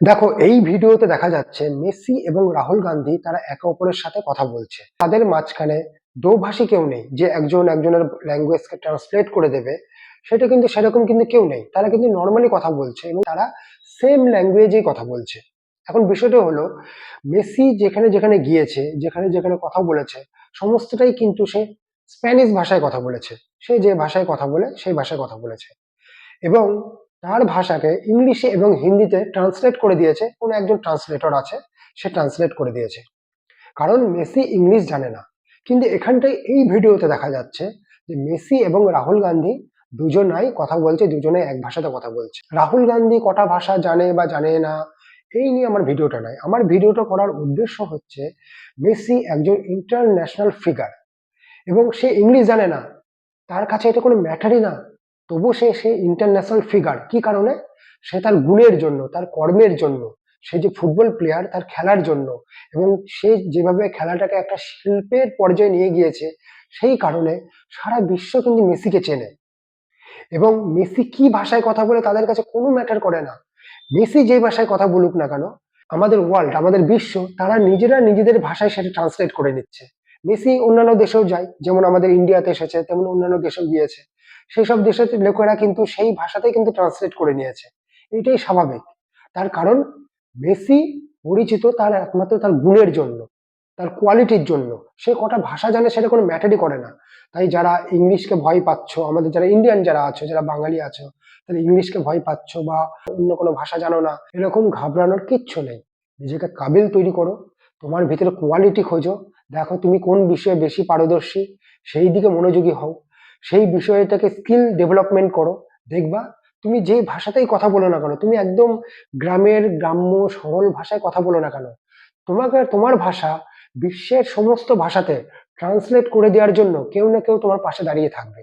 দেখো, এই ভিডিওতে দেখা যাচ্ছে মেসি এবং রাহুল গান্ধী তারা একে অপরের সাথে কথা বলছে। তাদের মাঝখানে দোভাষী কেউ নেই যে একজন একজনের ল্যাঙ্গুয়েজকে ট্রান্সলেট করে দেবে। সেটা কিন্তু সেরকম কিন্তু কেউ নেই, তারা কিন্তু নর্মালি কথা বলছে এবং তারা সেম ল্যাঙ্গুয়েজেই কথা বলছে। এখন বিষয়টা হলো, মেসি যেখানে যেখানে গিয়েছে, যেখানে যেখানে কথা বলেছে, সমস্তটাই কিন্তু সে স্প্যানিশ ভাষায় কথা বলেছে। সে যে ভাষায় কথা বলে সেই ভাষায় কথা বলেছে এবং তার ভাষাকে ইংলিশে এবং হিন্দিতে ট্রান্সলেট করে দিয়েছে। কোনো একজন ট্রান্সলেটর আছে, সে ট্রান্সলেট করে দিয়েছে, কারণ মেসি ইংলিশ জানে না। কিন্তু এখানটায় এই ভিডিওতে দেখা যাচ্ছে যে মেসি এবং রাহুল গান্ধী দুজনাই কথা বলছে, দুজনে এক ভাষাতে কথা বলছে। রাহুল গান্ধী কটা ভাষা জানে বা জানে না, এই নিয়ে আমার ভিডিওটা নয়। আমার ভিডিওটা করার উদ্দেশ্য হচ্ছে, মেসি একজন ইন্টারন্যাশনাল ফিগার এবং সে ইংলিশ জানে না, তার কাছে এটা কোনো ম্যাটারই না। তবু সে ইন্টারন্যাশনাল ফিগার কি কারণে? সে তার গুণের জন্য, তার কর্মের জন্য। সে যে ফুটবল প্লেয়ার, তার খেলার জন্য, এবং সে যেভাবে খেলাটাকে একটা শিল্পের পর্যায়ে নিয়ে গিয়েছে, সেই কারণে সারা বিশ্ব কিন্তু মেসিকে চেনে। এবং মেসি কি ভাষায় কথা বলে তাদের কাছে কোনো ম্যাটার করে না। মেসি যে ভাষায় কথা বলুক না কেন, আমাদের ওয়ার্ল্ড, আমাদের বিশ্ব, তারা নিজেরা নিজেদের ভাষায় সেটা ট্রান্সলেট করে নিচ্ছে। মেসি অন্যান্য দেশেও যায়, যেমন আমাদের ইন্ডিয়াতে এসেছে, তেমন অন্যান্য দেশেও গিয়েছে। সেই সব দেশের লোকেরা কিন্তু সেই ভাষাতেই কিন্তু ট্রান্সলেট করে নিয়েছে। এটাই স্বাভাবিক। তার কারণ, মেসি পরিচিত তার একমাত্র তার গুণের জন্য, তার কোয়ালিটির জন্য। সে কটা ভাষা জানে সেটা কোনো ম্যাটারই করে না। তাই যারা ইংলিশকে ভয় পাচ্ছ, আমাদের যারা ইন্ডিয়ান যারা আছো, যারা বাঙালি আছো, তারা ইংলিশকে ভয় পাচ্ছ বা অন্য কোনো ভাষা জানো না, এরকম ঘাবড়ানোর কিচ্ছু নেই। নিজেকে কাবিল তৈরি করো, তোমার ভিতরে কোয়ালিটি খোঁজো, দেখো তুমি কোন বিষয়ে বেশি পারদর্শী, সেই দিকে মনোযোগী হও, সেই বিষয়টাকে স্কিল ডেভেলপমেন্ট করো। দেখবা, তুমি যে ভাষাতেই কথা বলো না কেন, তুমি একদম গ্রাম্য সরল ভাষায় কথা বলো না কেন, তোমাকে তোমার ভাষা বিশ্বের সমস্ত ভাষাতে ট্রান্সলেট করে দেওয়ার জন্য কেউ না কেউ তোমার পাশে দাঁড়িয়ে থাকবে।